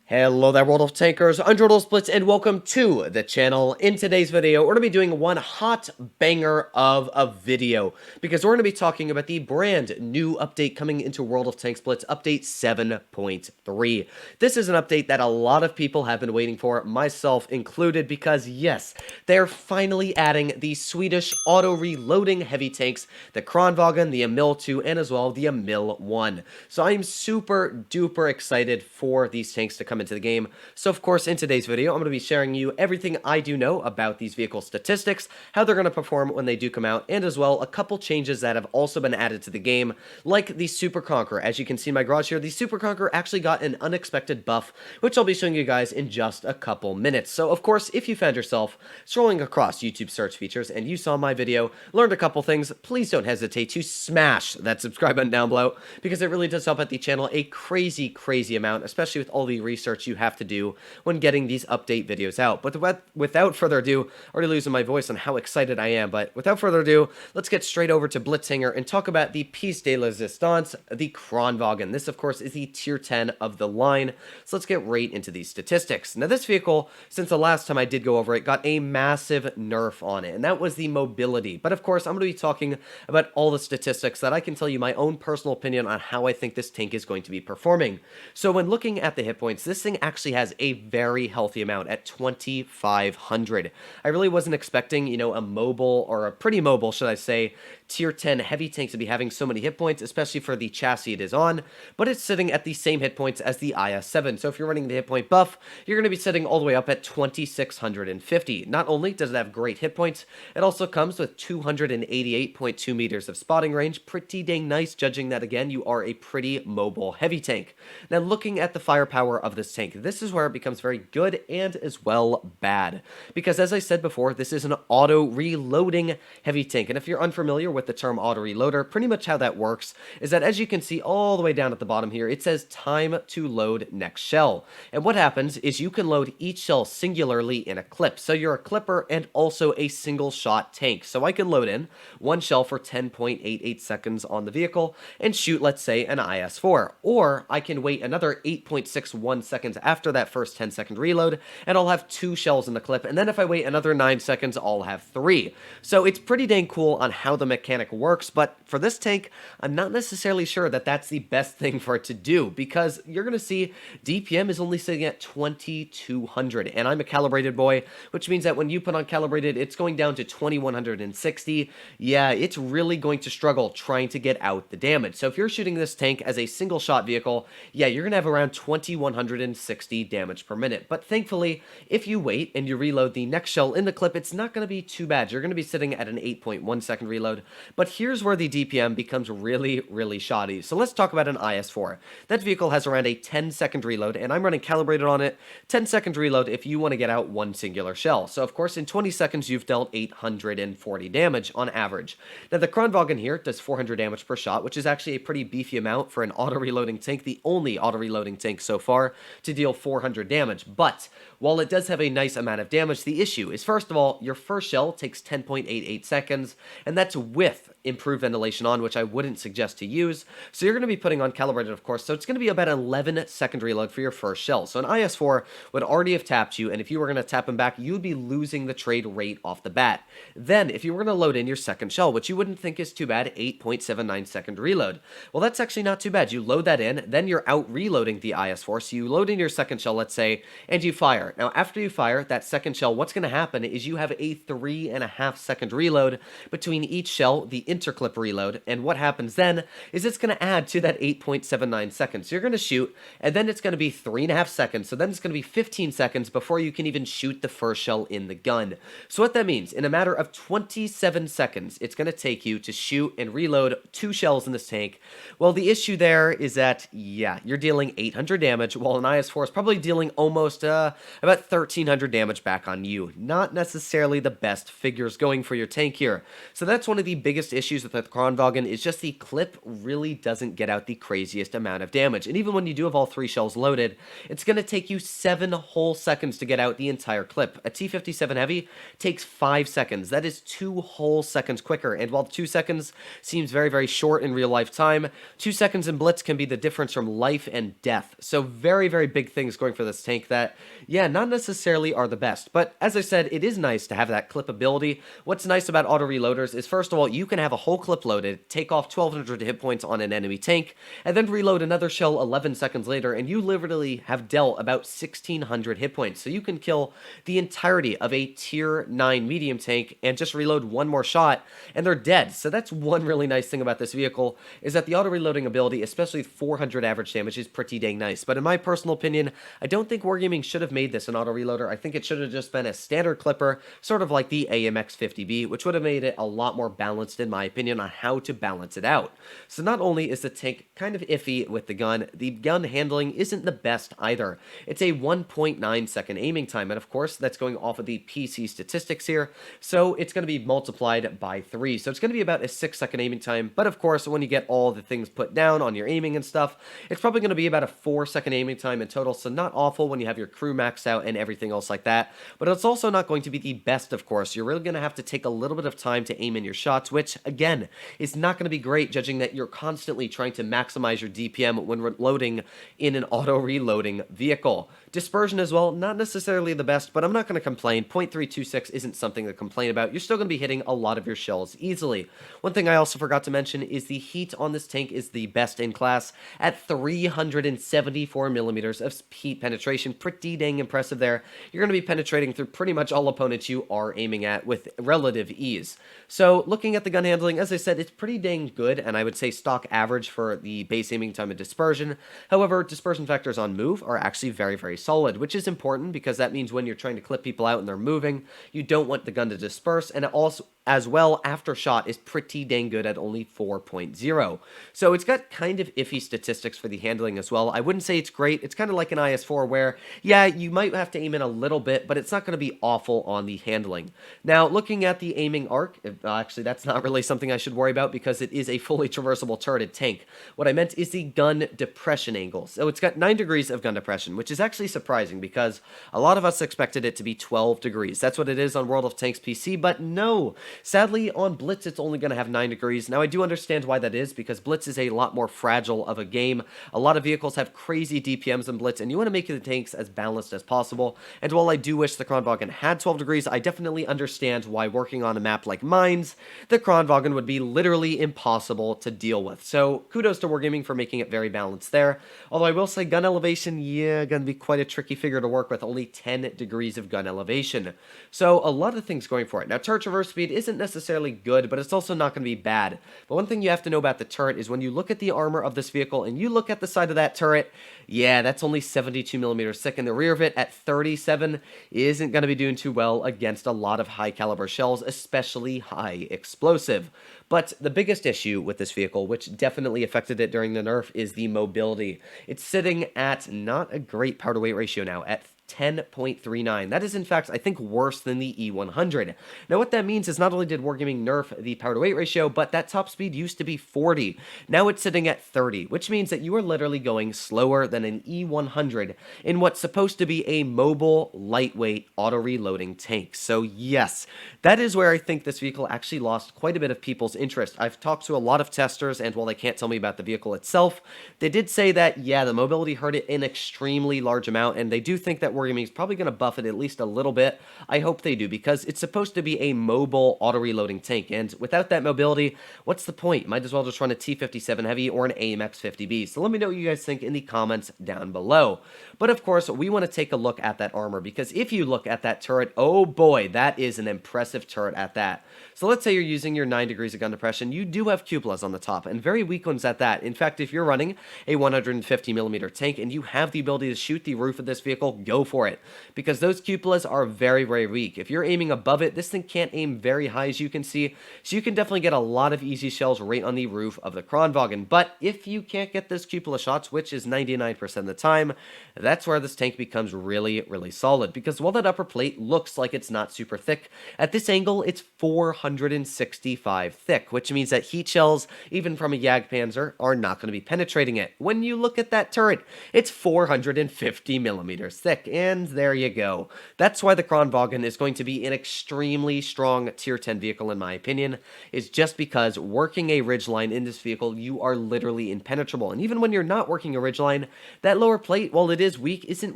Hello there, World of Tankers, I'm Blitz, and welcome to the channel. In today's video, we're going to be doing one hot banger of a video, because we're going to be talking about the brand new update coming into World of Tanks Blitz, update 7.3. This is an update that a lot of people have been waiting for, myself included, because yes, they're finally adding the Swedish auto-reloading heavy tanks, the Kranvagn, the Emil II, and as well the Emil I. So I'm super duper excited for these tanks to come into the game. So of course, in today's video, I'm going to be sharing you everything I do know about these vehicle statistics, how they're going to perform when they do come out, and as well a couple changes that have also been added to the game, like the Super Conqueror. As you can see in my garage here, the Super Conqueror actually got an unexpected buff, which I'll be showing you guys in just a couple minutes. So of course, if you found yourself scrolling across YouTube search features and you saw my video, learned a couple things, please don't hesitate to smash that subscribe button down below, because it really does help out the channel a crazy amount, especially with all the research you have to do when getting these update videos out. But without further ado, already losing my voice on how excited I am, but without further ado, let's get straight over to Blitzinger and talk about the piece de resistance, the Kranvagn. This, of course, is the tier 10 of the line, so let's get right into these statistics. Now, this vehicle, since the last time I did go over it, got a massive nerf on it, and that was the mobility. But of course, I'm going to be talking about all the statistics that I can tell you my own personal opinion on how I think this tank is going to be performing. So when looking at the hit points, this thing actually has a very healthy amount at 2,500. I really wasn't expecting, a mobile, or a pretty mobile, should I say, tier 10 heavy tank to be having so many hit points, especially for the chassis it is on, but it's sitting at the same hit points as the IS-7. So if you're running the hit point buff, you're going to be sitting all the way up at 2,650. Not only does it have great hit points, it also comes with 288.2 meters of spotting range. Pretty dang nice, judging that, again, you are a pretty mobile heavy tank. Now, looking at the firepower of this tank, this is where it becomes very good and as well bad, because as I said before, this is an auto-reloading heavy tank, and if you're unfamiliar with the term auto-reloader, pretty much how that works is that, as you can see all the way down at the bottom here, it says time to load next shell, and what happens is you can load each shell singularly in a clip. So you're a clipper and also a single shot tank, so I can load in one shell for 10.88 seconds on the vehicle and shoot, let's say, an IS-4, or I can wait another 8.61 seconds after that first 10-second reload, and I'll have 2 shells in the clip, and then if I wait another 9 seconds, I'll have 3. So it's pretty dang cool on how the mechanic works, but for this tank, I'm not necessarily sure that that's the best thing for it to do, because you're going to see DPM is only sitting at 2,200, and I'm a calibrated boy, which means that when you put on calibrated, it's going down to 2,160. Yeah, it's really going to struggle trying to get out the damage. So if you're shooting this tank as a single shot vehicle, yeah, you're going to have around 2,160 damage per minute. But thankfully, if you wait and you reload the next shell in the clip, it's not going to be too bad. You're going to be sitting at an 8.1 second reload. But here's where the DPM becomes really shoddy. So let's talk about an IS-4. That vehicle has around a 10-second reload, and I'm running calibrated on it. 10-second reload if you want to get out one singular shell. So of course, in 20 seconds, you've dealt 840 damage on average. Now the Kranvagn here does 400 damage per shot, which is actually a pretty beefy amount for an auto-reloading tank, the only auto-reloading tank so far to deal 400 damage. But while it does have a nice amount of damage, the issue is, first of all, your first shell takes 10.88 seconds, and that's with improved ventilation on, which I wouldn't suggest to use. So you're going to be putting on calibrated, of course, so it's going to be about an 11-second reload for your first shell. So an IS-4 would already have tapped you, and if you were going to tap him back, you'd be losing the trade rate off the bat. Then, if you were going to load in your second shell, which you wouldn't think is too bad, 8.79 second reload. Well, that's actually not too bad. You load that in, then you're out reloading the IS-4, so you load in your second shell, let's say, and you fire. Now, after you fire that second shell, what's going to happen is you have a 3.5 second reload between each shell, the interclip reload, and what happens then is it's going to add to that 8.79 seconds. So you're going to shoot, and then it's going to be 3.5 seconds, so then it's going to be 15 seconds before you can even shoot the first shell in the gun. So what that means, in a matter of 27 seconds, it's going to take you to shoot and reload 2 shells in this tank. Well, the issue there is that, yeah, you're dealing 800 damage, while an IS-4 is probably dealing almost about 1,300 damage back on you. Not necessarily the best figures going for your tank here. So that's one of the biggest issues issues with the Kranvagn is just the clip really doesn't get out the craziest amount of damage. And even when you do have all 3 shells loaded, it's going to take you 7 whole seconds to get out the entire clip. A T-57 Heavy takes 5 seconds. That is 2 whole seconds quicker. And while 2 seconds seems very, very short in real life time, 2 seconds in Blitz can be the difference from life and death. So very, very big things going for this tank that, yeah, not necessarily are the best. But as I said, it is nice to have that clip ability. What's nice about auto reloaders is, first of all, you can have a whole clip loaded, take off 1200 hit points on an enemy tank, and then reload another shell 11 seconds later, and you literally have dealt about 1600 hit points. So you can kill the entirety of a tier 9 medium tank and just reload one more shot, and they're dead. So that's one really nice thing about this vehicle, is that the auto reloading ability, especially 400 average damage, is pretty dang nice. But in my personal opinion, I don't think Wargaming should have made this an auto reloader. I think it should have just been a standard clipper, sort of like the AMX-50B, which would have made it a lot more balanced in my opinion on how to balance it out. So not only is the tank kind of iffy with the gun handling isn't the best either. It's a 1.9 second aiming time, and of course that's going off of the PC statistics here, so it's going to be multiplied by 3. So it's going to be about a 6-second aiming time, but of course when you get all the things put down on your aiming and stuff, it's probably going to be about a 4-second aiming time in total, so not awful when you have your crew maxed out and everything else like that, but it's also not going to be the best, of course. You're really going to have to take a little bit of time to aim in your shots, which, again, is not going to be great, judging that you're constantly trying to maximize your DPM when reloading in an auto-reloading vehicle. Dispersion as well, not necessarily the best, but I'm not going to complain. 0.326 isn't something to complain about. You're still going to be hitting a lot of your shells easily. One thing I also forgot to mention is the heat on this tank is the best in class at 374 millimeters of heat penetration. Pretty dang impressive there. You're going to be penetrating through pretty much all opponents you are aiming at with relative ease. So looking at the gun handling, as I said, it's pretty dang good, and I would say stock average for the base aiming time and dispersion. However, dispersion factors on move are actually very, very solid, which is important because that means when you're trying to clip people out and they're moving, you don't want the gun to disperse, and it also as well, aftershot is pretty dang good at only 4.0. So it's got kind of iffy statistics for the handling as well. I wouldn't say it's great. It's kind of like an IS-4 where, yeah, you might have to aim in a little bit, but it's not going to be awful on the handling. Now, looking at the aiming arc, actually, that's not really something I should worry about because it is a fully traversable turreted tank. What I meant is the gun depression angle. So it's got 9 degrees of gun depression, which is actually surprising because a lot of us expected it to be 12 degrees. That's what it is on World of Tanks PC, but no. Sadly, on Blitz, it's only going to have 9 degrees. Now, I do understand why that is, because Blitz is a lot more fragile of a game. A lot of vehicles have crazy DPMs in Blitz, and you want to make the tanks as balanced as possible. And while I do wish the Kranvagn had 12 degrees, I definitely understand why working on a map like Mines, the Kranvagn would be literally impossible to deal with. So, kudos to Wargaming for making it very balanced there. Although I will say gun elevation, yeah, going to be quite a tricky figure to work with, only 10 degrees of gun elevation. So, a lot of things going for it. Now, turret traverse speed isn't necessarily good, but it's also not going to be bad. But one thing you have to know about the turret is when you look at the armor of this vehicle and you look at the side of that turret, yeah, that's only 72 millimeters thick, and the rear of it at 37 isn't going to be doing too well against a lot of high caliber shells, especially high explosive. But the biggest issue with this vehicle, which definitely affected it during the nerf, is the mobility. It's sitting at not a great power to weight ratio now, at 10.39. That is, in fact, I think worse than the E100. Now, what that means is not only did Wargaming nerf the power to weight ratio, but that top speed used to be 40. Now it's sitting at 30, which means that you are literally going slower than an E100 in what's supposed to be a mobile, lightweight, auto-reloading tank. So yes, that is where I think this vehicle actually lost quite a bit of people's interest. I've talked to a lot of testers, and while they can't tell me about the vehicle itself, they did say that, yeah, the mobility hurt it an extremely large amount, and they do think that Wargaming is probably going to buff it at least a little bit. I hope they do, because it's supposed to be a mobile auto-reloading tank, and without that mobility, what's the point? Might as well just run a T-57 Heavy or an AMX-50B. So let me know what you guys think in the comments down below. But of course, we want to take a look at that armor, because if you look at that turret, oh boy, that is an impressive turret at that. So let's say you're using your 9 degrees of gun depression, you do have cupolas on the top, and very weak ones at that. In fact, if you're running a 150mm tank and you have the ability to shoot the roof of this vehicle, go for it, because those cupolas are very, very weak. If you're aiming above it, this thing can't aim very high, as you can see, so you can definitely get a lot of easy shells right on the roof of the Kranvagn. But if you can't get those cupola shots, which is 99% of the time, that's where this tank becomes really, really solid, because while that upper plate looks like it's not super thick, at this angle, it's 465 thick, which means that heat shells, even from a Jagdpanzer, are not going to be penetrating it. When you look at that turret, it's 450 millimeters thick, and there you go. That's why the Kranvagn is going to be an extremely strong tier 10 vehicle, in my opinion, is just because working a ridgeline in this vehicle, you are literally impenetrable. And even when you're not working a ridgeline, that lower plate, while it is weak, isn't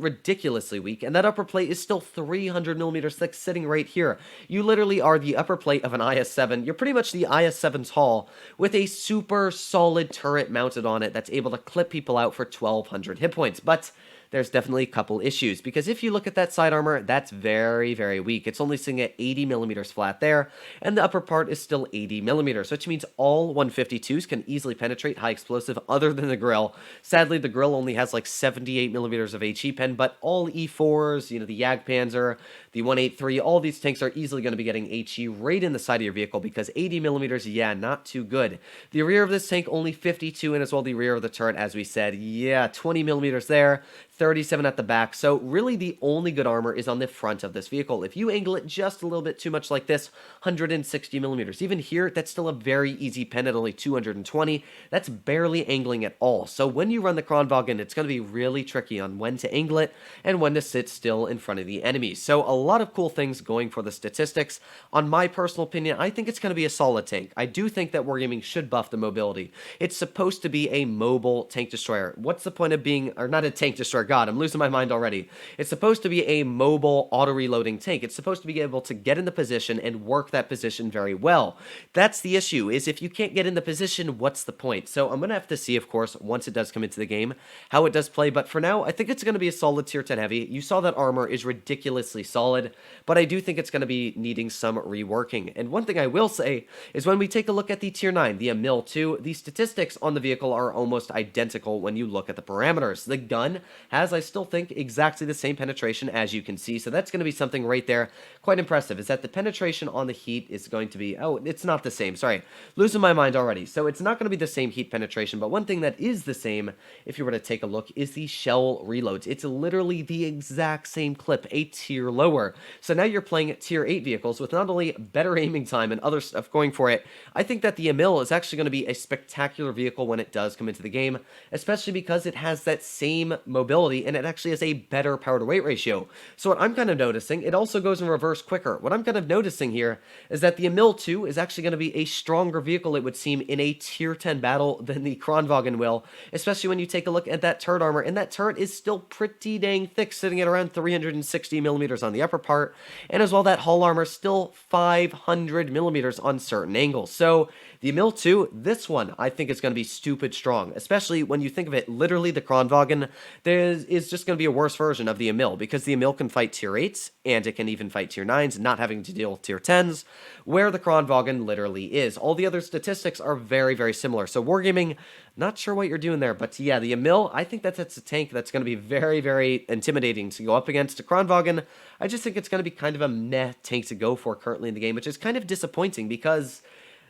ridiculously weak, and that upper plate is still 300 millimeters thick sitting right here. You literally are the upper plate of an IS-7. You're pretty much the IS-7 tall with a super solid turret mounted on it that's able to clip people out for 1200 hit points. But there's definitely a couple issues, because if you look at that side armor, that's very, very weak. It's only sitting at 80 millimeters flat there, and the upper part is still 80 millimeters, which means all 152s can easily penetrate high explosive other than the grill. Sadly, the grill only has like 78 millimeters of HE pen, but all E4s, the Jagdpanzer, the 183, all these tanks are easily going to be getting HE right in the side of your vehicle, because 80 millimeters, yeah, not too good. The rear of this tank, only 52, and as well the rear of the turret, as we said, yeah, 20 millimeters there, 37 at the back. So really the only good armor is on the front of this vehicle. If you angle it just a little bit too much like this, 160 millimeters. Even here, that's still a very easy pen at only 220. That's barely angling at all. So when you run the Kranvagn, it's going to be really tricky on when to angle it and when to sit still in front of the enemy. So a lot of cool things going for the statistics. On my personal opinion, I think it's going to be a solid tank. I do think that Wargaming should buff the mobility. It's supposed to be a mobile tank destroyer. What's the point of being, or not a tank destroyer, God, I'm losing my mind already. It's supposed to be a mobile auto-reloading tank. It's supposed to be able to get in the position and work that position very well. That's the issue, is if you can't get in the position, what's the point? So I'm going to have to see, of course, once it does come into the game, how it does play, but for now, I think it's going to be a solid tier 10 heavy. You saw that armor is ridiculously solid, but I do think it's going to be needing some reworking. And one thing I will say is when we take a look at the tier 9, the Emil II, the statistics on the vehicle are almost identical when you look at the parameters. The gun has, I still think, exactly the same penetration, as you can see, so that's going to be something right there quite impressive, is that the penetration on the heat is going to be, oh, it's not the same, sorry, losing my mind already. So it's not going to be the same heat penetration, but one thing that is the same, if you were to take a look, is the shell reloads. It's literally the exact same clip, a tier lower. So now you're playing tier 8 vehicles with not only better aiming time and other stuff going for it. I think that the Emil is actually going to be a spectacular vehicle when it does come into the game, especially because it has that same mobility and it actually has a better power to weight ratio. So what I'm kind of noticing, it also goes in reverse quicker. What I'm kind of noticing here is that the Emil II is actually going to be a stronger vehicle, it would seem, in a tier 10 battle than the Kranvagn will, especially when you take a look at that turret armor, and that turret is still pretty dang thick, sitting at around 360 millimeters on the upper part, and as well that hull armor still 500 millimeters on certain angles. So the Emil II, this one, I think is going to be stupid strong, especially when you think of it, literally the Kranvagn is just going to be a worse version of the Emil, because the Emil can fight tier 8s, and it can even fight tier 9s, not having to deal with tier 10s, where the Kranvagn literally is. All the other statistics are very, very similar. So Wargaming, not sure what you're doing there, but yeah, the Emil, I think that's a tank that's going to be very, very intimidating to go up against. The Kranvagn, I just think it's going to be kind of a meh tank to go for currently in the game, which is kind of disappointing, because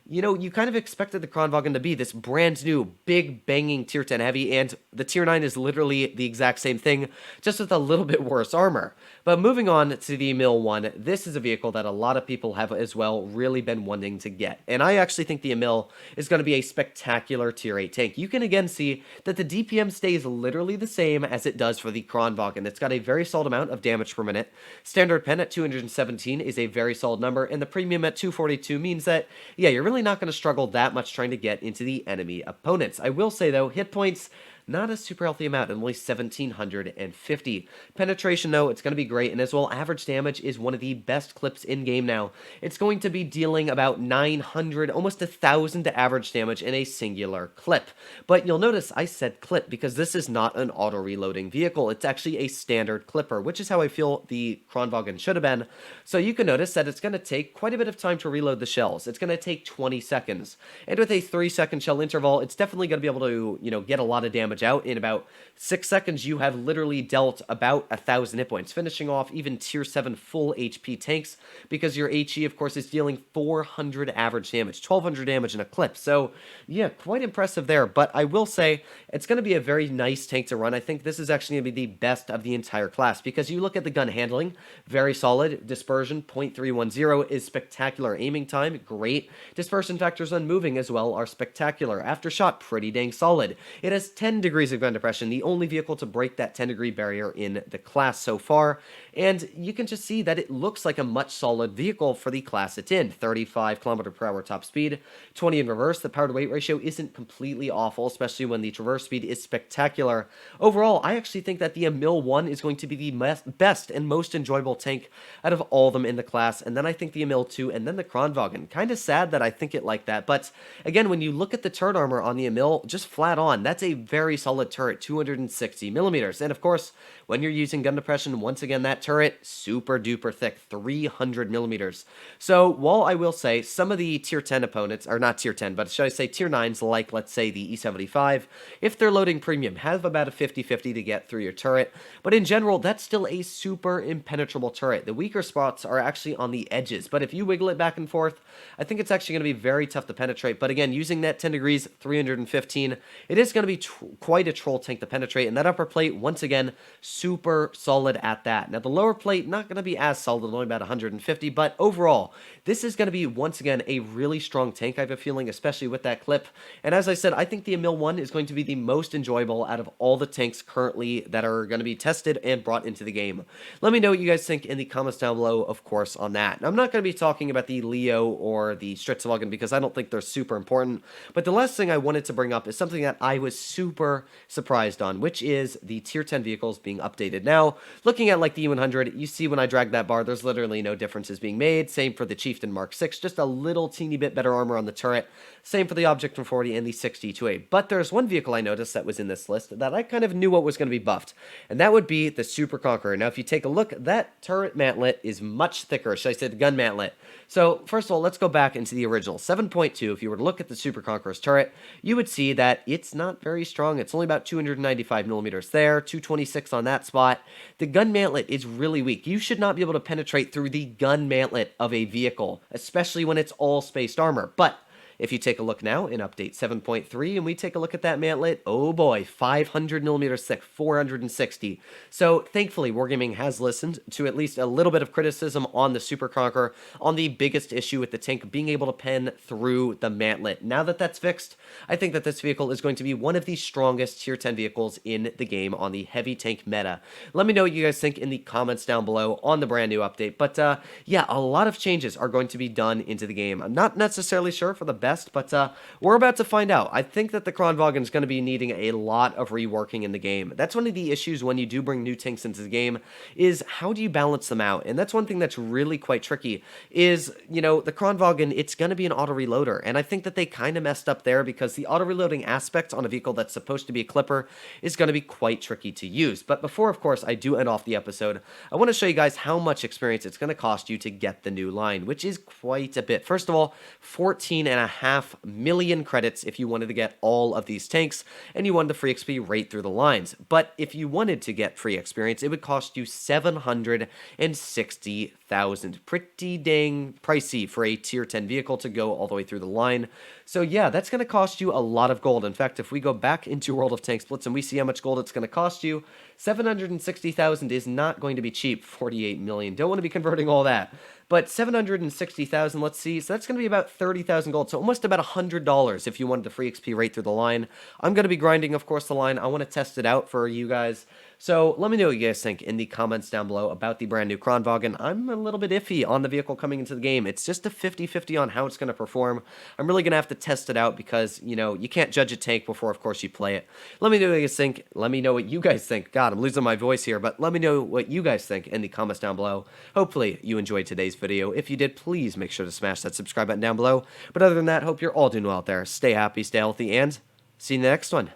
you kind of expected the Kranvagn to be this brand new, big, banging tier 10 heavy, and the tier 9 is literally the exact same thing, just with a little bit worse armor. But moving on to the Emil I, this is a vehicle that a lot of people have as well really been wanting to get. And I actually think the Emil is going to be a spectacular tier 8 tank. You can again see that the DPM stays literally the same as it does for the Kranvagn. It's got a very solid amount of damage per minute. Standard pen at 217 is a very solid number, and the premium at 242 means that, yeah, you're really not going to struggle that much trying to get into the enemy opponents. I will say, though, hit points, not a super healthy amount, and only 1,750. Penetration, though, it's going to be great, and as well, average damage is one of the best clips in-game now. It's going to be dealing about 900, almost 1,000 average damage in a singular clip. But you'll notice I said clip, because this is not an auto-reloading vehicle. It's actually a standard clipper, which is how I feel the Kranvagn should have been. So you can notice that it's going to take quite a bit of time to reload the shells. It's going to take 20 seconds. And with a 3-second shell interval, it's definitely going to be able to, get a lot of damage damage out. In about 6 seconds, you have literally dealt about 1,000 hit points, finishing off even tier 7 full HP tanks, because your HE, of course, is dealing 400 average damage, 1,200 damage in a clip. So, yeah, quite impressive there. But I will say, it's going to be a very nice tank to run. I think this is actually going to be the best of the entire class, because you look at the gun handling, very solid. Dispersion, 0.310 is spectacular. Aiming time, great. Dispersion factors on moving as well are spectacular. Aftershot, pretty dang solid. It has 10 degrees of gun depression, the only vehicle to break that 10-degree barrier in the class so far, and you can just see that it looks like a much solid vehicle for the class it's in. 35 km/h top speed, 20 in reverse. The power to weight ratio isn't completely awful, especially when the traverse speed is spectacular. Overall, I actually think that the Emil I is going to be the best and most enjoyable tank out of all of them in the class, and then I think the Emil II, and then the Kranvagn. Kind of sad that I think it like that, but again, when you look at the turret armor on the Emil, just flat on, that's a very solid turret, 260 millimeters, and of course, when you're using gun depression, once again, that turret, super duper thick, 300 millimeters. So, while I will say some of the tier 10 opponents, or not tier 10, but should I say tier 9s, like, let's say, the E75, if they're loading premium, have about a 50-50 to get through your turret, but in general, that's still a super impenetrable turret. The weaker spots are actually on the edges, but if you wiggle it back and forth, I think it's actually going to be very tough to penetrate. But again, using that 10 degrees, 315, it is going to be quite a troll tank to penetrate, and that upper plate, once again, super solid at that. Now, the lower plate, not going to be as solid, only about 150, but overall, this is going to be, once again, a really strong tank, I have a feeling, especially with that clip. And as I said, I think the Emil I is going to be the most enjoyable out of all the tanks currently that are going to be tested and brought into the game. Let me know what you guys think in the comments down below, of course, on that. Now, I'm not going to be talking about the Leo or the Stritzwagen because I don't think they're super important, but the last thing I wanted to bring up is something that I was super surprised on, which is the tier 10 vehicles being updated. Now, looking at like the E100, you see when I drag that bar, there's literally no differences being made. Same for the Chieftain Mark 6, just a little teeny bit better armor on the turret. Same for the Object 140 and the 6D2A. But there's one vehicle I noticed that was in this list that I kind of knew what was going to be buffed, and that would be the Super Conqueror. Now, if you take a look, that turret mantlet is much thicker, should I say the gun mantlet. So, first of all, let's go back into the original 7.2. If you were to look at the Super Conqueror's turret, you would see that it's not very strong. It's only about 295 millimeters there, 226 on that spot. The gun mantlet is really weak. You should not be able to penetrate through the gun mantlet of a vehicle, especially when it's all spaced armor. But if you take a look now in update 7.3 and we take a look at that mantlet, oh boy, 500 millimeters thick, 460. So thankfully, Wargaming has listened to at least a little bit of criticism on the Super Conqueror on the biggest issue with the tank being able to pen through the mantlet. Now that that's fixed, I think that this vehicle is going to be one of the strongest tier 10 vehicles in the game on the heavy tank meta. Let me know what you guys think in the comments down below on the brand new update. But yeah, a lot of changes are going to be done into the game. I'm not necessarily sure for the best, but we're about to find out. I think that the Kranvagn is going to be needing a lot of reworking in the game. That's one of the issues when you do bring new tanks into the game, is how do you balance them out? And that's one thing that's really quite tricky, is, you know, the Kranvagn, it's going to be an auto-reloader, and I think that they kind of messed up there because the auto-reloading aspect on a vehicle that's supposed to be a clipper is going to be quite tricky to use. But before, of course, I do end off the episode, I want to show you guys how much experience it's going to cost you to get the new line, which is quite a bit. First of all, 14.5 million credits if you wanted to get all of these tanks, and you wanted the free XP right through the lines. But if you wanted to get free experience, it would cost you 760,000. Pretty dang pricey for a tier 10 vehicle to go all the way through the line. So yeah, that's going to cost you a lot of gold. In fact, if we go back into World of Tanks Blitz and we see how much gold it's going to cost you, 760,000 is not going to be cheap. 48 million. Don't want to be converting all that. But 760,000, let's see, so that's going to be about 30,000 gold, so almost about $100 if you wanted the free XP right through the line. I'm going to be grinding, of course, the line. I want to test it out for you guys. So let me know what you guys think in the comments down below about the brand new Kranvagn. I'm a little bit iffy on the vehicle coming into the game. It's just a 50-50 on how it's going to perform. I'm really going to have to test it out because, you know, you can't judge a tank before, of course, you play it. Let me know what you guys think. Let me know what you guys think. God, I'm losing my voice here, but let me know what you guys think in the comments down below. Hopefully you enjoyed today's video. If you did, please make sure to smash that subscribe button down below. But other than that, hope you're all doing well out there. Stay happy, stay healthy, and see you in the next one.